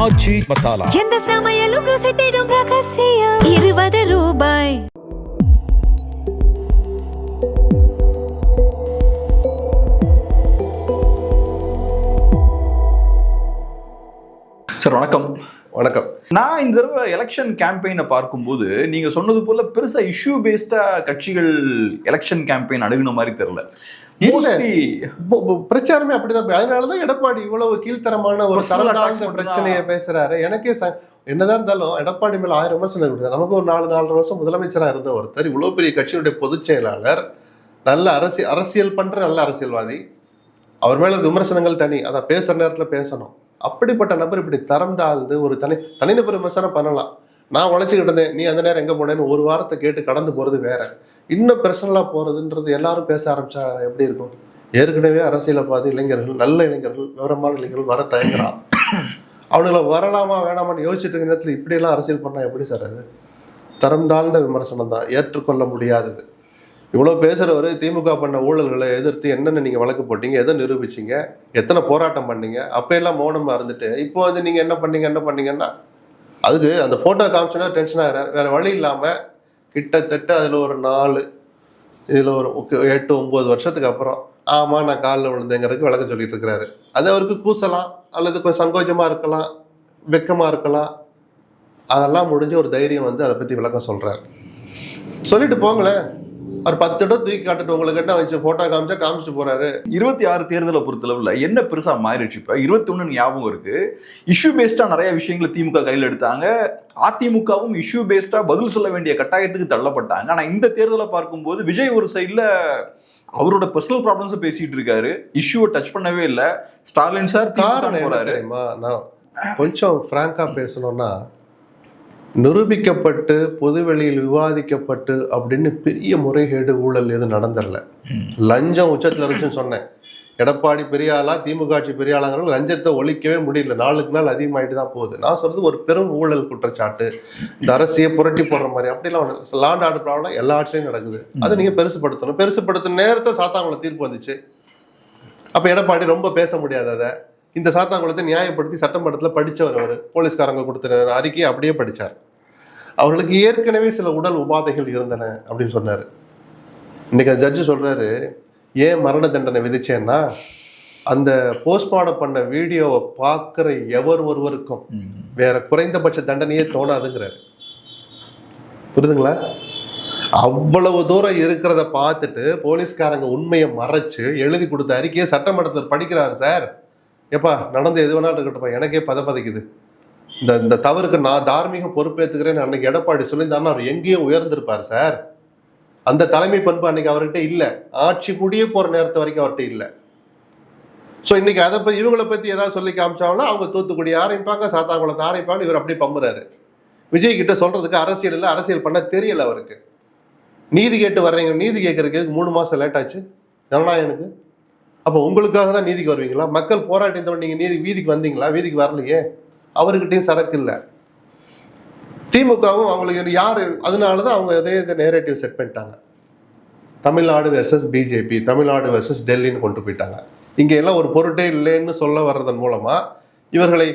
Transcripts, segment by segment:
ஆச்சி மசாலா. எந்த சமையலும் ருசி தேடும் ரகசியம். 20 ரூபாய். சார் வணக்கம். வணக்கம். நான் இந்த தடவை எலெக்ஷன் கேம்பெயினை பார்க்கும்போது நீங்க சொன்னது போல பெருசா இஷ்யூ பேஸ்டா கட்சிகள் எலெக்ஷன் கேம்பெயின் அணுகுன மாதிரி தெரியல. பிரச்சாரமே அப்படிதான். அதனாலதான் எடப்பாடி இவ்வளவு கீழ்த்தரமான ஒரு தரந்தாழ்ந்த பிரச்சனையை பேசுறாரு. எனக்கே என்னதான் இருந்தாலும் எடப்பாடி மேல 1000 விமர்சனம் இருக்கு. நமக்கு ஒரு 4 வருஷம் முதலமைச்சரா இருந்த ஒருத்தர், இவ்வளவு பெரிய கட்சியுடைய பொதுச் செயலாளர், நல்ல அரசியல் பண்ற நல்ல அரசியல்வாதி, அவர் மேல விமர்சனங்கள் தனி, அதை பேசுற நேரத்துல பேசணும். அப்படிப்பட்ட நபர் இப்படி தரம் தாழ்ந்து ஒரு தனிநபர் விமர்சனம் பண்ணலாம். நான் உழைச்சிக்கிட்டு இருந்தேன், நீ அந்த நேரம் எங்க போனேன்னு ஒரு வாரத்தை கேட்டு கடந்து போறது வேற. இன்னும் பர்சனலா போறதுன்றது எல்லாரும் பேச ஆரம்பிச்சா எப்படி இருக்கும்? ஏற்கனவே அரசியலை பார்த்து இளைஞர்கள், நல்ல இளைஞர்கள், விவரமான இளைஞர்கள் வர தயங்குறான். அவனுங்களை வரலாமா வேணாமான்னு யோசிச்சுட்டு இருக்க நேரத்தில் இப்படியெல்லாம் அரசியல் பண்ணா எப்படி சார்? அது தரம் தாழ்ந்த விமர்சனம் தான், ஏற்றுக்கொள்ள முடியாதது. இவ்வளோ பேசுகிறவர் திமுக பண்ண ஊழல்களை எதிர்த்து என்னென்ன நீங்கள் வழக்கு போட்டீங்க, எதை நிரூபிச்சிங்க, எத்தனை போராட்டம் பண்ணீங்க, அப்போயெல்லாம் மௌனமாக இருந்துட்டு இப்போ வந்து நீங்கள் என்ன பண்ணீங்கன்னா அதுக்கு அந்த ஃபோட்டோ காமிச்சோன்னா டென்ஷன் ஆகிறார். வேறு வழி இல்லாமல் கிட்டத்தட்ட அதில் ஒரு 4 இதில் ஒரு 8-9 வருஷத்துக்கு அப்புறம் ஆமாம் நான் காலில் விழுந்தேங்கிறதுக்கு விளக்கம் சொல்லிட்டு இருக்கிறாரு. அது அவருக்கு கூசலாம், அல்லது கொஞ்சம் சங்கோஜமாக இருக்கலாம், வெக்கமாக இருக்கலாம். அதெல்லாம் முடிஞ்சு ஒரு தைரியம் வந்து அதை பற்றி விளக்கம் சொல்கிறார். சொல்லிட்டு போங்களேன். ஒரு 10 இடம் தூக்கி காட்டுட்டு உங்களுக்கு என்ன வச்சு போட்டோ காமிச்சிட்டு போறாரு. 26 தேர்தலை பொறுத்தளவுல என்ன பெருசா மாறிடுச்சு? இப்ப 21 ஞாபகம் இருக்கு. இஷ்யூ பேஸ்டா நிறைய விஷயங்களை திமுக கையில் எடுத்தாங்க. அதிமுகவும் இஷ்யூ பேஸ்டா பதில் சொல்ல வேண்டிய கட்டாயத்துக்கு தள்ளப்பட்டாங்க. ஆனா இந்த தேர்தலை பார்க்கும்போது விஜய் ஒரு சைட்ல அவரோட பர்சனல் ப்ராப்ளம்ஸை பேசிட்டு இருக்காரு, இஷ்யூவை டச் பண்ணவே இல்லை. ஸ்டாலின் சார் காரணம் போறாரு. நான் கொஞ்சம் பிராங்கா பேசணும்னா, நிரூபிக்கப்பட்டு பொதுவெளியில் விவாதிக்கப்பட்டு அப்படின்னு பெரிய முறைகேடு ஊழல் எதுவும் நடந்துடல. லஞ்சம் உச்சத்தில் இருந்துச்சுன்னு சொன்னேன். எடப்பாடி பெரிய ஆளா, திமுக ஆட்சி பெரிய ஆளாங்கிறது லஞ்சத்தை ஒழிக்கவே முடியல. நாளுக்கு நாள் அதிகமாயிட்டு தான் போகுது. நான் சொல்றது ஒரு பெரும் ஊழல் குற்றச்சாட்டு, இந்த அரசியை புரட்டி போடுற மாதிரி அப்படிலாம் லாண்ட் ஆர்டர் ப்ராப்ளம் எல்லா ஆட்சியும் நடக்குது. அதை நீங்க பெருசுப்படுத்தின நேரத்தை சாத்தாங்குளம் தீர்ப்பு வந்துச்சு. அப்ப எடப்பாடி ரொம்ப பேச முடியாது. அதை இந்த சாத்தாங்குளத்தை நியாயப்படுத்தி சட்டமன்றத்தில் படித்தவர், அவர் போலீஸ்காரங்க கொடுத்த அறிக்கையை அப்படியே படித்தார். அவர்களுக்கு ஏற்கனவே சில உடல் உபாதைகள் இருந்தன அப்படின்னு சொன்னார். இன்னைக்கு அந்த ஜட்ஜு சொல்றாரு, ஏன் மரண தண்டனை விதிச்சேன்னா அந்த போஸ்ட்மார்டம் பண்ண வீடியோவை பார்க்குற ஒருவருக்கும் வேற குறைந்தபட்ச தண்டனையே தோணாதுங்கிறாரு. புரியுதுங்களா? அவ்வளவு தூரம் இருக்கிறத பார்த்துட்டு போலீஸ்காரங்க உண்மையை மறைச்சு எழுதி கொடுத்த அறிக்கையை சட்டமன்றத்தில் படிக்கிறாரு. சார் எப்பா நடந்து எது வேணாலும் இருக்கட்டும்ப்பா, எனக்கே பதப்பதைக்குது. இந்த தவறுக்கு நான் தார்மீக பொறுப்பேற்றுக்கிறேன்னு அன்னைக்கு எடப்பாடி சொல்லியிருந்தாருன்னா அவர் எங்கேயோ உயர்ந்திருப்பார் சார். அந்த தலைமை பண்பு அன்னைக்கு அவர்கிட்ட இல்லை. ஆட்சி முடிய போற நேரத்து வரைக்கும் அவர்கிட்ட இல்லை. ஸோ இன்னைக்கு அதை பற்றி இவங்களை பற்றி ஏதாவது சொல்லி காமிச்சாங்கன்னா அவங்க தூத்துக்குடி ஆரம்பிப்பாங்க, சாத்தாங்குளத்தை ஆரம்பிப்பாங்க. இவர் அப்படி பம்புறாரு. விஜய் கிட்ட சொல்றதுக்கு அரசியல் இல்லை, அரசியல் பண்ண தெரியல அவருக்கு. நீதி கேட்டு வர்றீங்க, நீதி கேட்கறதுக்கு 3 மாசம் லேட் ஆச்சு ஜனநாயகனுக்கு. அப்போ உங்களுக்காக தான் நீதிக்கு வருவீங்களா? மக்கள் போராட்டத்தோட நீங்க வீதிக்கு வந்தீங்களா? வீதிக்கு வரலையே. அவர்கிட்டயும் சரக்கு இல்லை. திமுகவும் அவங்களுக்கு யாரு, அதனாலதான் அவங்க இதே நேரேட்டிவ் செட் பண்ணிட்டாங்க. Tamil Nadu versus BJP, Tamil Nadu versus டெல்லின்னு கொண்டு போயிட்டாங்க. இங்க எல்லாம் ஒரு பொருட்டே இல்லைன்னு சொல்ல வர்றதன் மூலமா இவர்களை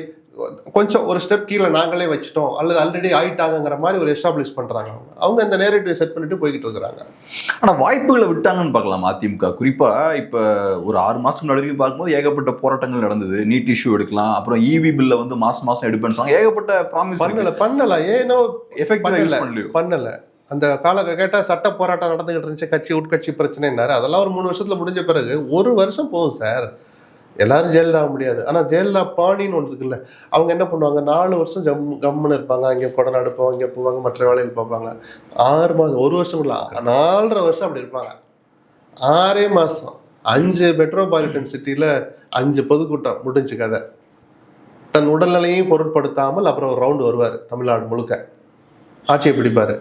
கொஞ்சம் ஒரு ஸ்டெப் கீழே நாங்களே வச்சுட்டோம் அல்லது ஆல்ரெடி ஆயிட்டாங்கிற மாதிரி ஒரு எஸ்டாப்ளிஷ் பண்றாங்க. அவங்க இந்த நேரேட்டிவ் செட் பண்ணிட்டு போய்கிட்டு இருக்கிறாங்க. ஆனா வாய்ப்புகளை விட்டாங்கன்னு பார்க்கலாம் அதிமுக. குறிப்பா இப்ப ஒரு 6 மாசத்துக்கு முன்னாடி பார்க்கும்போது ஏகப்பட்ட போராட்டங்கள் நடந்தது. நீட் இஷ்யூ எடுக்கலாம், அப்புறம் இவி பில்ல வந்து மாசம் எடுப்பேன்னு ஏகப்பட்ட ப்ராமிஸ் பண்ணல. ஏனோ எஃபெக்ட் பண்ணல. அந்த கேட்டா சட்ட போராட்டம் நடந்துகிட்டு இருந்துச்சு, கட்சி உட்கட்சி பிரச்சனைனாரு. அதெல்லாம் ஒரு 3 வருஷத்துல முடிஞ்ச பிறகு 1 வருஷம் போகும் சார். எல்லாரும் ஜெயலலிதா ஆக முடியாது. ஆனால் ஜெயலலிதா பாணின்னு ஒன்று இருக்குல்ல, அவங்க என்ன பண்ணுவாங்க, 4 வருஷம் கம்முன்னு இருப்பாங்க. அங்கே கொடநாடு போவாங்க, இங்கே போவாங்க, மற்ற வேலையில் பார்ப்பாங்க. 6 மாதம், 1 வருஷம் இல்லை, 4.5 வருஷம் அப்படி இருப்பாங்க. 6 மாதம் 5 மெட்ரோபாலிட்டன் சிட்டியில் 5 பொதுக்கூட்டம் முடிஞ்சு கதை. தன் உடல்நிலையும் பொருட்படுத்தாமல் அப்புறம் ஒரு ரவுண்டு வருவார், தமிழ்நாடு முழுக்க ஆட்சியை பிடிப்பார்.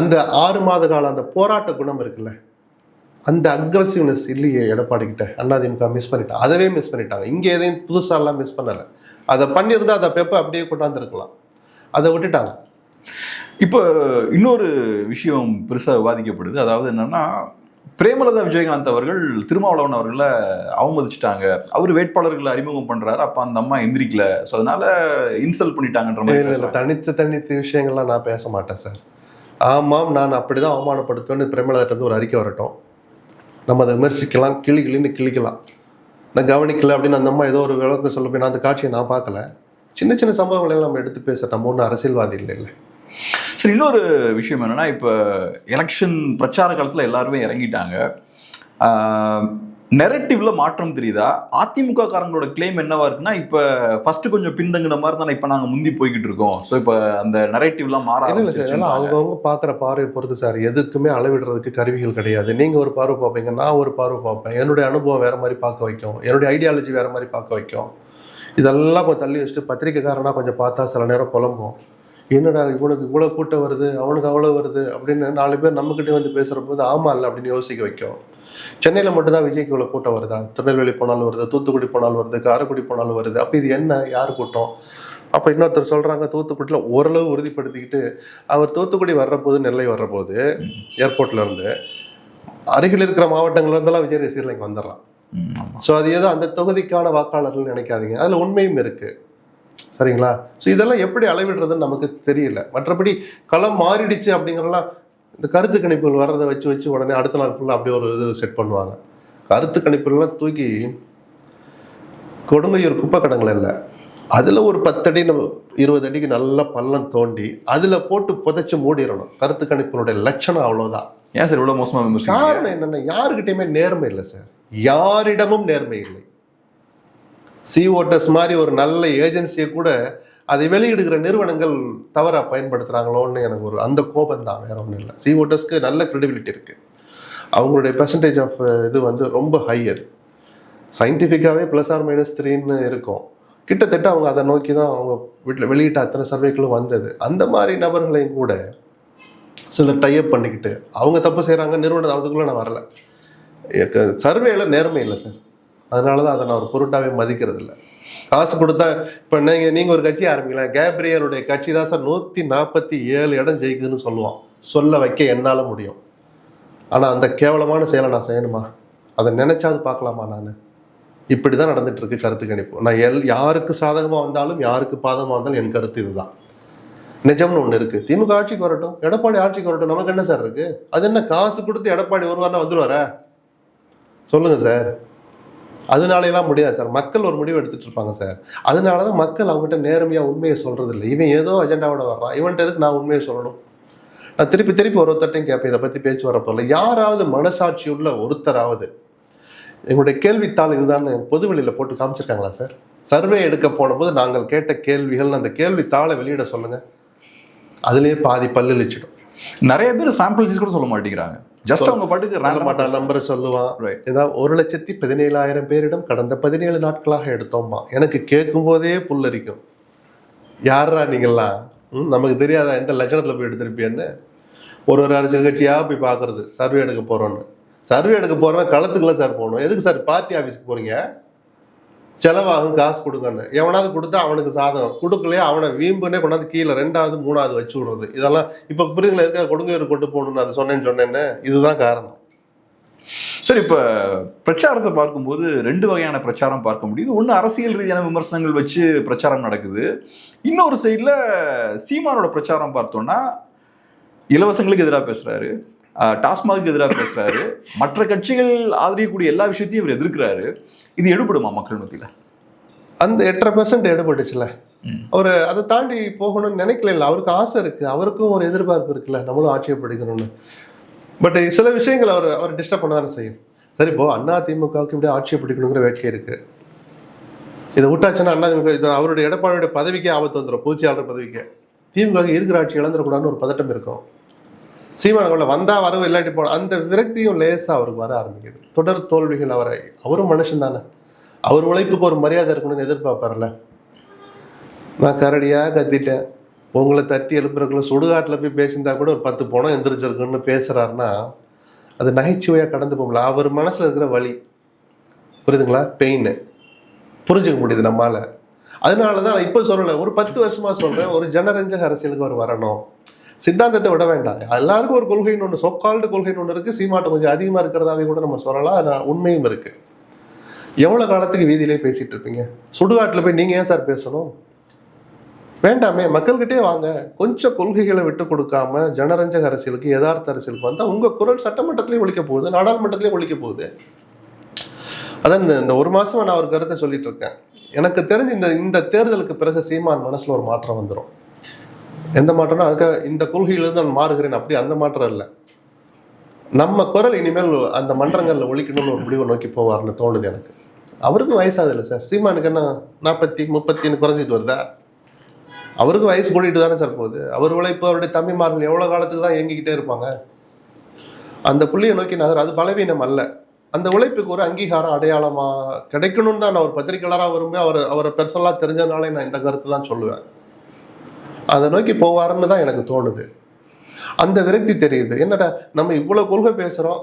அந்த 6 மாத காலம் அந்த போராட்ட குணம் இருக்குல்ல, அந்த அக்ரஸிவ்னஸ் இல்லையே எடப்பாடி கிட்ட. அதிமுக மிஸ் பண்ணிட்டாங்க, அதவே மிஸ் பண்ணிட்டாங்க. இங்கே எதையும் புதுசாலாம் மிஸ் பண்ணலை. அதை பண்ணியிருந்தா அதை பெப்பை அப்படியே கொண்டாந்துருக்கலாம், அதை விட்டுட்டாங்க. இப்போ இன்னொரு விஷயம் பெருசாக விவாதிக்கப்படுது. அதாவது என்னன்னா, பிரேமலதா விஜயகாந்த் அவர்கள் திருமாவளவன் அவர்களை அவமதிச்சிட்டாங்க. அவர் வேட்பாளர்களை அறிமுகம் பண்றாரு, அப்ப அந்த அம்மா எந்திரிக்கல, ஸோ அதனால இன்சல்ட் பண்ணிட்டாங்கன்ற மாதிரி. தனித்து விஷயங்கள்லாம் நான் பேச மாட்டேன் சார். ஆமாம், நான் அப்படிதான் அவமானப்படுத்துவேன்னு பிரேமலதா ஒரு அறிக்கை வரட்டும், நம்ம அதை விமர்சிக்கலாம், கிளின்னு கிளிக்கலாம். நான் கவனிக்கல அப்படின்னு அந்த அம்மா ஏதோ ஒரு விளக்கம் சொல்ல போய் நான் அந்த காட்சியை நான் பார்க்கல. சின்ன சின்ன சம்பவங்களை நம்ம எடுத்து பேச நம்ம ஒன்றும் அரசியல்வாதி இல்லை. சரி, இன்னொரு விஷயம் என்னன்னா, இப்போ எலெக்ஷன் பிரச்சார காலத்தில் எல்லாருமே இறங்கிட்டாங்க. நெரட்டிவ்ல மாற்றம் தெரியுதா? அதிமுக காரங்களோட கிளைம் என்னவா இருக்குன்னா, இப்போ ஃபர்ஸ்ட் கொஞ்சம் பின்தங்கின மாதிரி தானே இப்போ நாங்கள் முந்தி போய்கிட்டு இருக்கோம், ஸோ இப்போ அந்த நெரட்டிவ்லாம் மாற அவங்கவுங்க பார்க்குற பார்வையை பொறுத்து சார். எதுக்குமே அளவிடுறதுக்கு கருவிகள் கிடையாது. நீங்கள் ஒரு பார்வை பார்ப்பீங்க, நான் ஒரு பார்வை பார்ப்பேன். என்னுடைய அனுபவம் வேற மாதிரி பார்க்க வைக்கும், என்னுடைய ஐடியாலஜி வேற மாதிரி பார்க்க வைக்கும். இதெல்லாம் கொஞ்சம் தள்ளி வச்சுட்டு பத்திரிக்கைக்காரனா கொஞ்சம் பார்த்தா சில நேரம் குழம்பும். என்னடா இவனுக்கு இவ்வளோ கூட்டம் வருது, அவனுக்கு அவ்வளோ வருது அப்படின்னு 4 பேர் நம்மக்கிட்டே வந்து பேசுகிற போது ஆமா இல்லை அப்படின்னு யோசிக்க வைக்கும். சென்னையில் மட்டும்தான் விஜய்க்கு இவ்வளோ கூட்டம் வருதா? திருநெல்வேலி போனாலும் வருது, தூத்துக்குடி போனாலும் வருது, காரைக்குடி போனாலும் வருது. அப்போ இது என்ன, யார் கூட்டம்? அப்போ இன்னொருத்தர் சொல்கிறாங்க தூத்துக்குடியில் ஓரளவு உறுதிப்படுத்திக்கிட்டு அவர் தூத்துக்குடி வர்றபோது, நெல்லை வர்றபோது ஏர்போர்ட்ல இருந்து அருகில் இருக்கிற மாவட்டங்கள்ல இருந்தெல்லாம் விஜய் ரசிகர்கள் இங்கே வந்துடுறான். ஸோ அது ஏதோ அந்த தொகுதிக்கான வாக்காளர்கள் நினைக்காதீங்க, அதில் உண்மையும் இருக்குது. சரிங்களா? ஸோ இதெல்லாம் எப்படி அளவிடுறதுன்னு நமக்கு தெரியல. மற்றபடி களம் மாறிடுச்சு அப்படிங்கிறலாம் இந்த கருத்து கணிப்புகள் வர்றதை வச்சு உடனே அடுத்த நாள் ஃபுல்லாக அப்படியே ஒரு இது செட் பண்ணுவாங்க. கருத்து கணிப்புகள்லாம் தூக்கி கொடுங்கையூர் குப்பை கடங்களை இல்லை, அதில் ஒரு 10 அடி 20 அடிக்கு நல்லா பள்ளம் தோண்டி அதில் போட்டு புதைச்சி மூடிடணும். கருத்து கணிப்புகளுடைய லட்சணம் அவ்வளோதான். ஏன் சார் இவ்வளோ மோசமாக? காரணம் என்னென்ன, யாருக்கிட்டையுமே நேர்மை இல்லை சார், யாரிடமும் நேர்மை இல்லை. ஓட்டர்ஸ் மாதிரி ஒரு நல்ல ஏஜென்சியை கூட அதை வெளியிடுகிற நிறுவனங்கள் தவறாக பயன்படுத்துகிறாங்களோன்னு எனக்கு ஒரு அந்த கோபம் தான், வேற ஒன்றும் இல்லை. ஓட்டர்ஸ்க்கு நல்ல கிரெடிபிலிட்டி இருக்குது, அவங்களுடைய பெர்சன்டேஜ் ஆஃப் இது வந்து ரொம்ப ஹையர். சயின்டிஃபிக்காகவே +or-3ன்னு இருக்கும். கிட்டத்தட்ட அவங்க அதை நோக்கி தான் அவங்க வீட்டில் வெளியிட்ட அத்தனை சர்வேக்களும் வந்தது. அந்த மாதிரி நபர்களையும் கூட சில டைப் பண்ணிக்கிட்டு அவங்க தப்பு செய்கிறாங்க. நிறுவனம் அதுக்குள்ளே நான் வரல, சர்வேல நேர்மை இல்லை சார். அதனால தான் அதை நான் ஒரு பொருட்டாவே மதிக்கிறது இல்லை. காசு கொடுத்தா இப்போ நீங்கள் ஒரு கட்சி ஆரம்பிக்கலாம், கேப்ரியலுடைய கட்சி தான் சார் 147 இடம் ஜெயிக்குதுன்னு சொல்லுவான். சொல்ல வைக்க என்னால் முடியும். ஆனால் அந்த கேவலமான செயலை நான் செய்யணுமா? அதை நினைச்சாது பார்க்கலாமா? நான் இப்படி தான் நடந்துட்டு இருக்கு கருத்து கணிப்பு. நான் யாருக்கு சாதகமாக வந்தாலும் யாருக்கு பாதகமாக வந்தாலும் என் கருத்து இதுதான். நிஜம்னு ஒன்று இருக்குது. திமுக ஆட்சிக்கு வரட்டும், எடப்பாடி ஆட்சிக்கு வரட்டும், நமக்கு என்ன சார் இருக்குது? அது என்ன காசு கொடுத்து எடப்பாடி வருவார்னா வந்துடுவாரா? சொல்லுங்கள் சார். அதனாலலாம் முடியாது சார். மக்கள் ஒரு முடிவு எடுத்துட்டு இருப்பாங்க சார். அதனால தான் மக்கள் அவங்ககிட்ட நேர்மையாக உண்மையை சொல்கிறது இல்லை. இவன் ஏதோ அஜெண்டாவோட வர்றான், இவன்ட்டு எதுக்கு நான் உண்மையை சொல்லணும்? நான் திருப்பி ஒருத்தட்டையும் கேட்பேன், இதை பற்றி பேச்சு வரப்போல யாராவது மனசாட்சி உள்ள ஒருத்தராவது எங்களுடைய கேள்வித்தாள் இதுதான் பொதுவெளியில் போட்டு காமிச்சிருக்காங்களா சார்? சர்வே எடுக்க போன போது நாங்கள் கேட்ட கேள்விகள் அந்த கேள்வித்தாளை வெளியிட சொல்லுங்கள். அதுலேயே பாதி பல்லு இழிச்சிடும். நிறைய பேர் சாம்பிள்ஸ் கூட சொல்ல மாட்டேங்கிறாங்க. ஜஸ்ட் அவங்க பாட்டுக்கு நம்பரை சொல்லுவான். ஏதாவது 1,17,000 பேரிடம் கடந்த 17 நாட்களாக எடுத்தோம்மா. எனக்கு கேட்கும் போதே புல்லரிக்கும். யாரா நீங்கள்லாம்? நமக்கு தெரியாதா எந்த லட்சணத்தில் போய் எடுத்திருப்பியன்னு? ஒரு அரசியல் கட்சியாக போய் பார்க்கறது, சர்வே எடுக்க போகிறோன்னு. சர்வே எடுக்க போகிறவன் களத்துக்குள்ள சார் போகணும். எதுக்கு சார் பார்ட்டி ஆஃபீஸ்க்கு போகிறீங்க? செலவாகும், காசு கொடுங்கன்னு. எவனாவது கொடுத்தா அவனுக்கு சாதகம், கொடுக்கலையே அவனை வீம்புன்னே கொண்டாந்து கீழே 2வது 3வது வச்சு விடுறது. இதெல்லாம் இப்போ புரியுதுங்களா? எதுக்காக கொடுங்கையூர் கொண்டு போகணும்னு அது சொன்னேன்னு இதுதான் காரணம். சரி, இப்போ பிரச்சாரத்தை பார்க்கும்போது 2 வகையான பிரச்சாரம் பார்க்க முடியுது. ஒன்று அரசியல் ரீதியான விமர்சனங்கள் வச்சு பிரச்சாரம் நடக்குது. இன்னொரு சைடில் சீமானோட பிரச்சாரம் பார்த்தோன்னா இலவசங்களுக்கு எதிராக பேசுகிறாரு, டாஸ்மாக்கு எதிராக பேசுகிறாரு, மற்ற கட்சிகள் ஆதரிக்கக்கூடிய எல்லா விஷயத்தையும் இவர் எதிர்க்கிறாரு. இது எடுபடுமா மக்கள் மத்தியில்? அந்த 8.5% எடுபட்டுச்சுல. அவர் அதை தாண்டி போகணும்னு நினைக்கல. அவருக்கு ஆசை இருக்குது, அவருக்கும் ஒரு எதிர்பார்ப்பு இருக்குல்ல, நம்மளும் ஆட்சியை பிடிக்கணும்னு. பட் சில விஷயங்கள் அவர் டிஸ்டர்ப் பண்ண தானே செய்யும். சரி, இப்போ அதிமுகவுக்கு இப்படி ஆட்சியை பிடிக்கணுங்கிற வேட்கை இருக்குது. இதை விட்டாச்சுன்னா அதிமுக இது அவருடைய எடப்பாடியுடைய பதவிக்கே ஆபத்து வந்துடும், பொதுச்செயலாளர் பதவிக்கு. திமுக இருக்கிற ஆட்சி இழந்துடக்கூடாதுன்னு ஒரு பதட்டம் இருக்கும். சீமானவங்கள வந்தால் வரவு இல்லாட்டி போன அந்த விரக்தியும் லேசாக அவருக்கு வர ஆரம்பிக்குது. தொடர் தோல்விகள் அவரும் மனுஷன் தானே, அவர் உழைப்புக்கு ஒரு மரியாதை இருக்கணும்னு எதிர்பார்ப்பார்ல. நான் கரடியாக கத்திட்டேன், உங்களை தட்டி எழுப்புறதுக்குள்ள சுடுகாட்டில் போய் பேசியிருந்தா கூட ஒரு 10 பணம் எந்திரிச்சிருக்குன்னு பேசுகிறாருன்னா அது நகைச்சுவையாக கடந்து போகல. அவர் மனசில் இருக்கிற வலி புரியுதுங்களா? பெயின் புரிஞ்சுக்க முடியுது நம்மளால். அதனால தான் நான் இப்போ சொல்லலை, ஒரு 10 வருஷமாக சொல்கிறேன், ஒரு ஜனரஞ்சக அரசியலுக்கு அவர் வரணும். சித்தாந்தத்தை விட வேண்டாம். எல்லாருக்கும் ஒரு கொள்கைன்னு ஒன்று, சொக்கால்டு கொள்கைன்னு ஒன்று இருக்கு. சீமாட்டம் கொஞ்சம் அதிகமா இருக்கிறதாவே கூட நம்ம சொல்லலாம். உண்மையும் இருக்கு. எவ்வளவு காலத்துக்கு வீதியிலே பேசிட்டு இருப்பீங்க? சுடுகாட்டுல போய் நீங்க ஏன் சார் பேசணும்? வேண்டாமே, மக்கள்கிட்டே வாங்க. கொஞ்சம் கொள்கைகளை விட்டு கொடுக்காம ஜனரஞ்சக அரசியலுக்கு, யதார்த்த அரசியலுக்கு வந்தா உங்க குரல் சட்டமன்றத்திலேயே ஒழிக்க போகுது, நாடாளுமன்றத்திலேயே ஒழிக்க போகுது. அதான் இந்த ஒரு மாசமா நான் ஒரு கருத்தை சொல்லிட்டு இருக்கேன். எனக்கு தெரிஞ்சு இந்த தேர்தலுக்கு பிறகு சீமான் மனசுல ஒரு மாற்றம் வந்துடும். எந்த மாற்றம்னா, அதுக்காக இந்த கொள்கையிலிருந்து நான் மாறுகிறேன் அப்படி அந்த மாற்றம் இல்லை. நம்ம குரல் இனிமேல் அந்த மன்றங்கள்ல ஒழிக்கணும்னு ஒரு முடிவை நோக்கி போவார்னு தோணுது எனக்கு. அவருக்கும் வயசாகுது இல்லை சார். சீமானுக்கு என்ன 40, 30 குறைஞ்சிட்டு வருதா? அவருக்கும் வயசு கூட்டிட்டு தானே சார் போகுது. அவர் உழைப்பு, அவருடைய தம்பிமார்கள் எவ்வளவு காலத்துக்கு தான் இயங்கிக்கிட்டே இருப்பாங்க? அந்த புள்ளியை நோக்கி நகர், அது பலவீனம் அல்ல. அந்த உழைப்புக்கு ஒரு அங்கீகாரம், அடையாளமா கிடைக்கணும்னு தான் நான் ஒரு பத்திரிகையாளராக விரும்பி அவரை பெருசெல்லாம் தெரிஞ்சதுனாலே நான் இந்த கருத்து தான் சொல்லுவேன். அதை நோக்கி போவாருன்னு தான் எனக்கு தோணுது. அந்த விரக்தி தெரியுது. என்னடா நம்ம இவ்வளவு கொள்கை பேசுறோம்,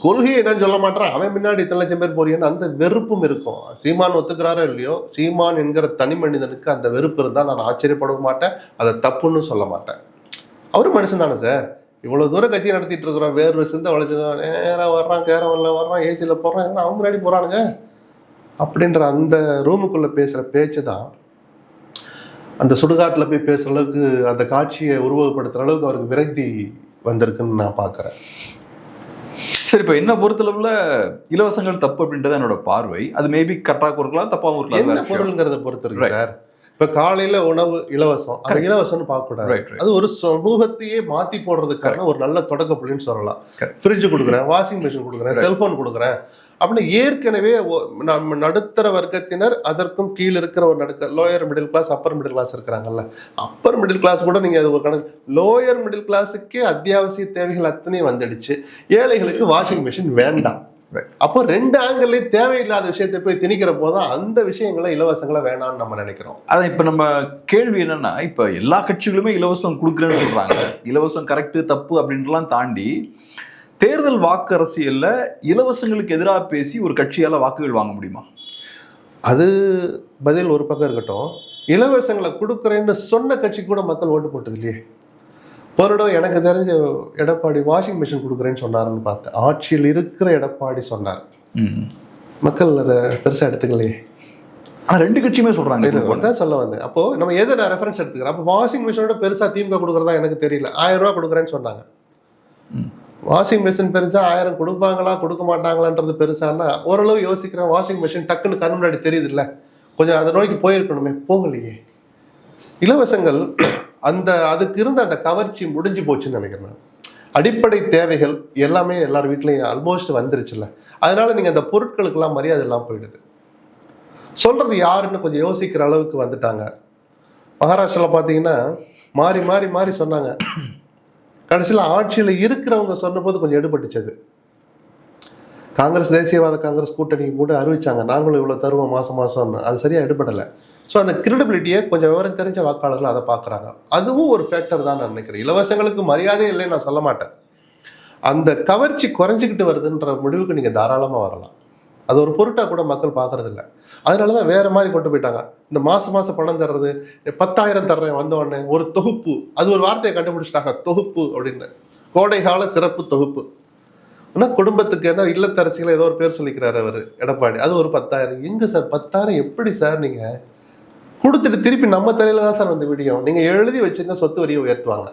கொள்கையை என்னன்னு சொல்ல மாட்டேன், அவன் முன்னாடி 8 லட்சம் பேர் போறீங்கன்னு அந்த வெறுப்பும் இருக்கும். சீமான் ஒத்துக்கிறாரோ இல்லையோ, சீமான் என்கிற தனி மனிதனுக்கு அந்த வெறுப்பு இருந்தால் நான் ஆச்சரியப்பட மாட்டேன், அதை தப்புன்னு சொல்ல மாட்டேன். அவரும் மனுஷன் தானே சார். இவ்வளவு தூரம் கட்சி நடத்திட்டு இருக்கிறோம், வேறு சிந்த வளைச்சு நேராக வர்றான், கேரவன்ல வர்றான், ஏசியில போடுறான், அவங்க முன்னாடி போறானுங்க அப்படின்ற அந்த ரூமுக்குள்ள பேசுற பேச்சு தான் அந்த சுடுகாட்டில் போய் பேசுற அளவுக்கு, அந்த காட்சியை உருவகப்படுத்துற அளவுக்கு அவருக்கு விரக்தி வந்திருக்குன்னு நான் பார்க்குறேன். சரி, இப்போ என்ன பொறுத்தளவுல இலவசங்கள் தப்பு அப்படின்றது என்னோட பார்வை. அது மேபி கரெக்டாக இருக்கலாம், தப்பாகவும் இருக்கலாம். என்ன பொருள்ங்கிறத பொறுத்து இருக்கு சார். இப்ப காலையில உணவு இலவசம், அது இலவசம்னு பார்க்க கூடாது. அது ஒரு சமூகத்தையே மாத்தி போடுறதுக்கான ஒரு நல்ல தொடக்க புள்ளின்னு சொல்லலாம். ஃப்ரிட்ஜ் கொடுக்குறேன், வாஷிங் மிஷின் கொடுக்குறேன், செல்போன் கொடுக்குறேன் அப்படின்னு ஏற்கனவே நம்ம நடுத்தர வர்க்கத்தினர், அதற்கும் கீழே இருக்கிற ஒரு lower middle class, upper middle class இருக்கிறாங்கல்ல. அப்பர் மிடில் கிளாஸ் கூட நீங்க அது ஒரு கணக்கு, லோயர் மிடில் கிளாஸுக்கே அத்தியாவசிய தேவைகள் அத்தனையும் வந்துடுச்சு. ஏழைகளுக்கு வாஷிங் மிஷின் வேண்டாம். அப்போ 2 ஆங்கிள் தேவையில்லாத விஷயத்தை போய் திணிக்கிற போதும் அந்த விஷயங்களை, இலவசங்களை வேணாம்னு நம்ம நினைக்கிறோம். அதான் இப்ப நம்ம கேள்வி என்னன்னா, இப்ப எல்லா கட்சிகளுமே இலவசம் கொடுக்குறேன்னு சொல்றாங்க. இலவசம் கரெக்ட் தப்பு அப்படின்லாம் தாண்டி தேர்தல் வாக்கு அரசியல்ல இலவசங்களுக்கு எதிராக பேசி ஒரு கட்சியால வாக்குகள் வாங்க முடியுமா? அது பதில் ஒரு பக்கம் இருக்கட்டும். இலவசங்களை கொடுக்குறேன்னு சொன்ன கட்சி கூட மக்கள் ஓட்டு போட்டது இல்லையே. போரிடம் எனக்கு தெரிஞ்ச எடப்பாடி வாஷிங் மிஷின் கொடுக்குறேன்னு சொன்னாருன்னு பார்த்தேன். ஆட்சியில் இருக்கிற எடப்பாடி சொன்னார். மக்கள் அதை பெருசா எடுத்துக்கலையே. 2 கட்சியுமே சொல்றாங்க. சொல்ல வந்தேன். அப்போ நம்ம எதை நான் ரெஃபரன்ஸ் எடுத்துக்கிறேன்? அப்போ வாஷிங் மிஷினோட பெருசா திமுக கொடுக்குறதா எனக்கு தெரியல. 1000 ரூபா கொடுக்குறேன்னு சொன்னாங்க. வாஷிங் மிஷின் பெருசா 1000 கொடுப்பாங்களா கொடுக்க மாட்டாங்களான்றது பெருசானா ஓரளவு யோசிக்கிறேன். வாஷிங் மிஷின் டக்குன்னு கண் முன்னாடி தெரியுது இல்லை, கொஞ்சம் அதை நோக்கி போயிருக்கணுமே, போகலையே. இலவசங்கள் அதுக்கு இருந்த அந்த கவர்ச்சி முடிஞ்சு போச்சுன்னு நினைக்கிறேன். அடிப்படை தேவைகள் எல்லாமே எல்லார் வீட்லையும் ஆல்மோஸ்ட் வந்துருச்சுல்ல. அதனால நீங்க அந்த பொருட்களுக்கெல்லாம் மரியாதை எல்லாம் போயிடுது. சொல்றது யாருன்னு கொஞ்சம் யோசிக்கிற அளவுக்கு வந்துட்டாங்க. மகாராஷ்டிரால பாத்தீங்கன்னா மாறி மாறி மாறி சொன்னாங்க. கடைசியில் ஆட்சியில் இருக்கிறவங்க சொன்னபோது கொஞ்சம் எடுபட்டுச்சது. காங்கிரஸ், தேசியவாத காங்கிரஸ் கூட்டணி கூட அறிவிச்சாங்க, நாங்களும் இவ்வளோ தருவோம் மாசம் மாசம்னு. அது சரியா எடுபடலை. ஸோ அந்த கிரெடிபிலிட்டியை கொஞ்சம் விவரம் தெரிஞ்ச வாக்காளர்கள் அதை பார்க்குறாங்க. அதுவும் ஒரு ஃபேக்டர் தான் நான் நினைக்கிறேன். இலவசங்களுக்கு மரியாதை இல்லைன்னு நான் சொல்ல மாட்டேன். அந்த கவர்ச்சி குறைஞ்சிக்கிட்டு வருதுன்ற முடிவுக்கு நீங்கள் தாராளமாக வரலாம். அது ஒரு பொருட்டாக கூட மக்கள் பார்க்கறது இல்லை. அதனால தான் வேற மாதிரி கொண்டு போயிட்டாங்க. இந்த மாசம் பணம் தர்றது, 10,000 தர்றேன் வந்தோடனே ஒரு தொகுப்பு, அது ஒரு வார்த்தையை கண்டுபிடிச்சிட்டாங்க, தொகுப்பு அப்படின்னு. கோடைகால சிறப்பு தொகுப்பு. ஆனால் குடும்பத்துக்கு ஏதோ இல்லத்தரசிகளை ஏதோ ஒரு பேர் சொல்லிக்கிறாரு அவர் எடப்பாடி. அது ஒரு 10,000. எங்க சார் 10,000? எப்படி சார் நீங்க கொடுத்துட்டு திருப்பி நம்ம தலையில தான் சார் வந்து விடியும். நீங்க எழுதி வச்சுங்க, சொத்து வரியை உயர்த்துவாங்க.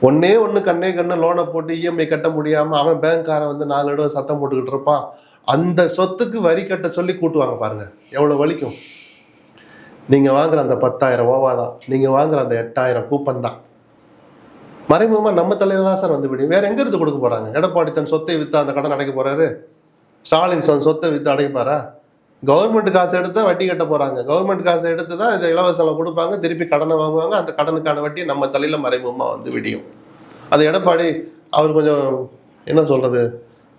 ஒன்னே கண்ணே கண்ணு லோனை போட்டு இஎம்ஐ கட்ட முடியாம அவன் பேங்க்காரன் வந்து 4 தடவை சத்தம் போட்டுக்கிட்டு இருப்பான். அந்த சொத்துக்கு வரி கட்ட சொல்லி கூட்டுவாங்க. பாருங்க எவ்வளவு வலிக்கும். நீங்க வாங்குற அந்த 10,000 ஓவா தான், நீங்க வாங்குற அந்த 8,000 கூப்பன் தான். மறைமுகமா நம்ம தலையில தான் சார் வந்து விடியும். வேற எங்க இருந்து கொடுக்க போறாங்க? எடப்பாடி தன் சொத்தை வித்து அந்த கடன் அடைக்க போறாரு. ஸ்டாலின் சொத்தை வித்து அடைப்பாரா? கவர்மெண்ட் காசு எடுத்தா வட்டி கட்ட போறாங்க. கவர்மெண்ட் காசு எடுத்து தான் இதை இலவசம் கொடுப்பாங்க, திருப்பி கடனை வாங்குவாங்க. அந்த கடனுக்கான வட்டி நம்ம தலையில மறைமுகமா வந்து விடியும். அது எடப்பாடி அவர் கொஞ்சம் என்ன சொல்றது,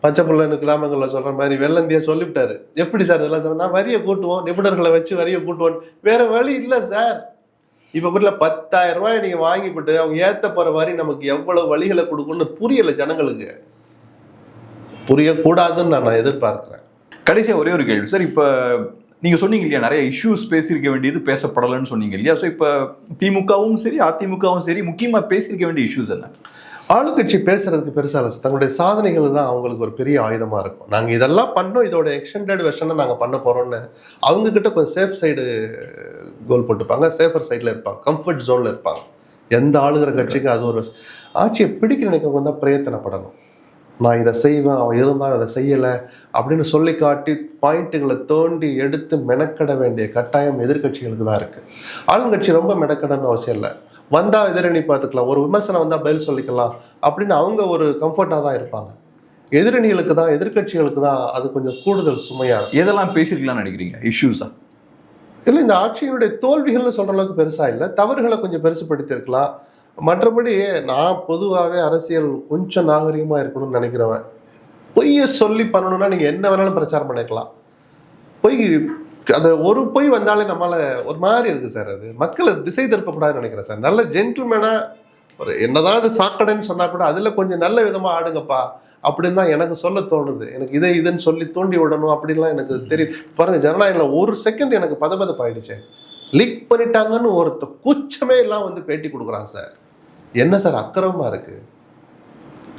பச்சை பிள்ளை கிராமங்கள்ல சொல்ற மாதிரி வெள்ளந்தியா சொல்லிவிட்டாரு. எப்படி சார் இதெல்லாம் சொன்னா, வரியை கூட்டுவோம், நிபுணர்களை வச்சு வரியை கூட்டுவோம், வேற வழி இல்லை சார். இப்ப 10,000 ரூபாய் நீங்க வாங்கிவிட்டு அவங்க ஏத்த போற வரி நமக்கு எவ்வளவு வழிகளை கொடுக்கும்னு புரியல ஜனங்களுக்கு. புரியக்கூடாதுன்னு நான் எதிர்பார்க்கிறேன். கடைசியா ஒரே ஒரு கேள்வி சார். இப்ப நீங்க சொன்னீங்க இல்லையா, நிறைய இஷ்யூஸ் பேசியிருக்க வேண்டியது பேசப்படலைன்னு சொன்னீங்க இல்லையா? ஸோ இப்போ திமுகவும் சரி அதிமுகவும் சரி முக்கியமா பேசியிருக்க வேண்டிய இஷ்யூஸ் என்ன? ஆளுங்கட்சி பேசுறதுக்கு பெருசா இல்லை, தங்களுடைய சாதனைகள் தான் அவங்களுக்கு ஒரு பெரிய ஆயுதமா இருக்கும். நாங்க இதெல்லாம் பண்ணோம், இதோட எக்ஸ்டெண்டட் வெர்ஷனை நாங்க பண்ண போறோம்னு அவங்க கிட்ட கொஞ்சம் சேஃப் சைடு கோல் போட்டுப்பாங்க, சேஃபர் சைட்ல இருப்பாங்க, கம்ஃபர்ட் ஜோன்ல இருப்பாங்க. எந்த ஆளுகிற கட்சிக்கு அது ஒரு ஆட்சியை பிடிக்க நினைக்கிறவங்க தான் பிரயத்தனப்படணும். நான் இதை செய்வேன், அவன் இருந்தால் அதை செய்யலை அப்படின்னு சொல்லி காட்டி பாயிண்ட்டுகளை தோண்டி எடுத்து மெனக்கட வேண்டிய கட்டாயம் எதிர்கட்சிகளுக்கு தான் இருக்கு. ஆளுங்கட்சி ரொம்ப மெனக்கடன்னு அவசியம் இல்லை, வந்தா எதிரணி பார்த்துக்கலாம், ஒரு விமர்சனம் வந்தா பதில் சொல்லிக்கலாம் அப்படின்னு அவங்க ஒரு கம்ஃபர்ட்டாக தான் இருப்பாங்க. எதிரணிகளுக்கு தான், எதிர்கட்சிகளுக்கு தான் அது கொஞ்சம் கூடுதல் சுமையா இருக்கும். எதெல்லாம் பேசிருக்கலாம்னு நினைக்கிறீங்க இஷ்யூஸா? இல்லை, இந்த ஆட்சியினுடைய தோல்விகள்னு சொல்ற அளவுக்கு பெருசா இல்லை, தவறுகளை கொஞ்சம் பெருசுப்படுத்தி இருக்கலாம். மற்றபடி நான் பொதுவாகவே அரசியல் கொஞ்சம் நாகரிகமா இருக்கணும்னு நினைக்கிறவன். பொய்யை சொல்லி பண்ணணும்னா நீங்க என்ன வேணாலும் பிரச்சாரம் பண்ணிக்கலாம். பொய், அந்த ஒரு பொய் வந்தாலே நம்மளால ஒரு மாதிரி இருக்கு சார். அது மக்களை திசை திருப்பக்கூடாதுன்னு நினைக்கிறேன் சார். நல்ல ஜென்டில்மேனா ஒரு என்னதான் அது சாக்கடைன்னு சொன்னா கூட அதுல கொஞ்சம் நல்ல விதமா ஆடுங்கப்பா அப்படின்னு தான் எனக்கு சொல்ல தோணுது. எனக்கு இதுன்னு சொல்லி தூண்டி விடணும் அப்படின்லாம் எனக்கு தெரியும். பாருங்க, ஜனநாயகம்ல ஒரு செகண்ட் எனக்கு பதபதப்பாயிடுச்சு. லீக் பண்ணிட்டாங்கன்னு ஒருத்த கூச்சமே எல்லாம் வந்து பேட்டி கொடுக்குறாங்க சார். என்ன சார் அக்கிரமமா இருக்கு?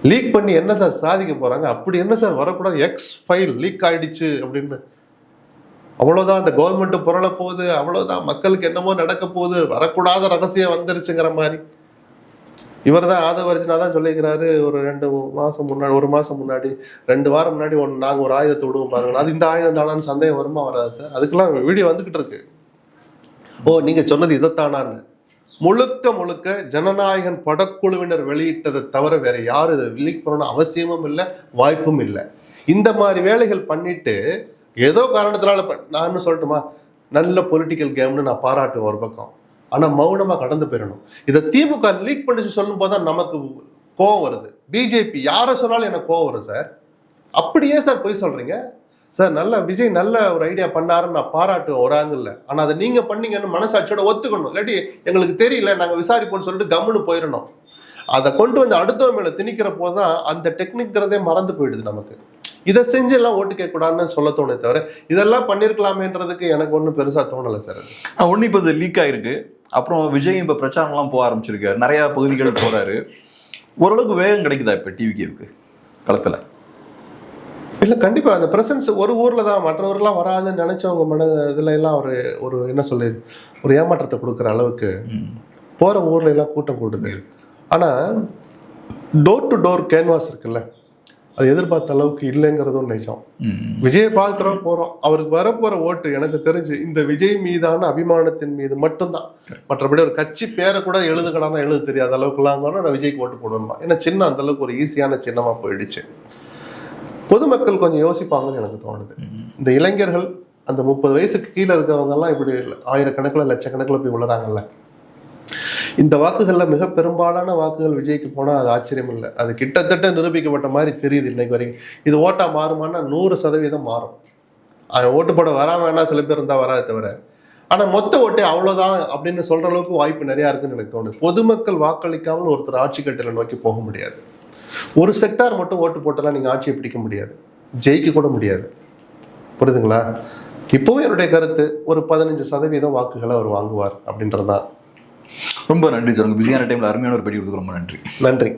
லீக் பண்ணி என்ன சார் சாதிக்க போறாங்க? அப்படி என்ன சார் வரக்கூடாது, எக்ஸ் ஃபைல் லீக் ஆயிடுச்சு அப்படின்னு அவ்வளவுதான், அந்த கவர்மெண்ட் புரள போகுது, அவ்வளவுதான், மக்களுக்கு என்னமோ நடக்க போகுது, வரக்கூடாத ரகசியம் வந்துருச்சுங்கிற மாதிரி. இவர் தான் ஆதவர்ஜனா தான் சொல்லிக்கிறாரு ஒரு 2 மாசம் முன்னாடி, 1 மாசம் முன்னாடி, 2 வாரம் முன்னாடி நாங்க ஒரு ஆயுதத்தை விடுவோம் பாருங்க. அது இந்த ஆயுதம் தானான்னு சந்தேகம் வருமா வராது சார்? அதுக்கெல்லாம் வீடியோ வந்துகிட்டு இருக்கு. ஓ, நீங்க சொன்னது இதைத்தானான்னு. முழுக்க முழுக்க ஜனநாயகன் படக்குழுவினர் வெளியிட்டதை தவிர வேற யாரும் இதை லீக் பண்ணணும் அவசியமும் இல்லை, வாய்ப்பும் இல்லை. இந்த மாதிரி வேலைகள் பண்ணிட்டு ஏதோ காரணத்தினால நான் சொல்லட்டுமா, நல்ல பொலிட்டிக்கல் கேம்னு நான் பாராட்டுவேன் ஒரு பக்கம். ஆனா மௌனமா கடந்து போயிடணும். இதை திமுக லீக் பண்ணிச்சு சொல்லும் போதுதான் நமக்கு கோவம் வருது. பிஜேபி யாரை சொன்னாலும் எனக்கு கோவம் வரும் சார். அப்படியே சார் போய் சொல்றீங்க சார். நல்ல விஜய் நல்ல ஒரு ஐடியா பண்ணாருன்னு நான் பாராட்டுவேன் ஒரு ஆங்கிள். ஆனா அதை நீங்க பண்ணீங்கன்னு மனசாட்சியோட ஒத்துக்கணும். இல்லாட்டி எங்களுக்கு தெரியல, நாங்க விசாரிப்போம்னு சொல்லிட்டு கம்முன்னு போயிடணும். அதை கொண்டு வந்து அடுத்தவங்க மேல திணிக்கிற போதுதான் அந்த டெக்னிக்கிறதே மறந்து போயிடுது நமக்கு. இதை செஞ்சு எல்லாம் ஓட்டு கேட்கக்கூடாதுன்னு சொல்ல தோணே தவிர இதெல்லாம் பண்ணிருக்கலாமேன்றதுக்கு எனக்கு ஒன்றும் பெருசா தோணலை சார். ஒன்று இப்போ இது லீக் ஆயிருக்கு, அப்புறம் விஜய் இப்போ பிரச்சாரம்லாம் போக ஆரம்பிச்சிருக்காரு, நிறைய பகுதிகள் போறாரு. ஓரளவுக்கு வேகம் கிடைக்குதா இப்போ டிவிகேவுக்கு களத்துல? இல்லை, கண்டிப்பா அந்த பிரசன்ஸ் ஒரு ஊர்ல தான், மற்றவர்கள்லாம் வராதுன்னு நினைச்சவங்க இதுல எல்லாம் ஒரு என்ன சொல்லுது, ஒரு ஏமாற்றத்தை கொடுக்குற அளவுக்கு போற ஊர்ல எல்லாம் கூட்டம் கூடுது. ஆனா டோர் டு டோர் கேன்வாஸ் இருக்குல்ல, அது எதிர்பார்த்த அளவுக்கு இல்லைங்கிறதும் நிஜம். விஜயை பார்க்கிறோம், போறோம், அவருக்கு வரப்போற ஓட்டு எனக்கு தெரிஞ்சு இந்த விஜய் மீதான அபிமானத்தின் மீது மட்டும்தான். மற்றபடி ஒரு கட்சி பேரை கூட எழுதுக்கடானா எழுத தெரியாத அளவுக்குலாம் நான் விஜய்க்கு ஓட்டு போடுவேன். ஏன்னா சின்னம் அந்த அளவுக்கு ஒரு ஈஸியான சின்னமா போயிடுச்சு. பொதுமக்கள் கொஞ்சம் யோசிப்பாங்கன்னு எனக்கு தோணுது. இந்த இளைஞர்கள் அந்த 30 வயசுக்கு கீழே இருக்கிறவங்க எல்லாம் இப்படி ஆயிரக்கணக்கில் லட்சக்கணக்கில் போய் விழுறாங்கல்ல, இந்த வாக்குகள்ல மிக பெரும்பாலான வாக்குகள் விஜய்க்கு போனா அது ஆச்சரியம் இல்லை. அது கிட்டத்தட்ட நிரூபிக்கப்பட்ட மாதிரி தெரியுது இன்னைக்கு வரைக்கும். இது ஓட்டா மாறுமானா 100% மாறும். அவன் ஓட்டு போட வராம வேணா சில பேர் இருந்தா வராது தவிர, ஆனா மொத்த ஓட்டே அவ்வளவுதான் அப்படின்னு சொல்ற அளவுக்கு வாய்ப்பு நிறைய இருக்குன்னு எனக்கு தோணுது. பொதுமக்கள் வாக்களிக்காமல் ஒருத்தர் ஆட்சி கட்டில நோக்கி போக முடியாது. ஒரு செக்டார் மட்டும் ஓட்டு போட்டெல்லாம் நீங்க ஆட்சியை பிடிக்க முடியாது, ஜெயிக்க கூட முடியாது. புரியுதுங்களா? இப்போவும் என்னுடைய கருத்து ஒரு 15% வாக்குகளை அவர் வாங்குவார் அப்படின்றதுதான். ரொம்ப நன்றி சார். உங்க பிஸியான டைம்ல அருமையான ஒரு பேட்டி கொடுத்து ரொம்ப நன்றி. நன்றி.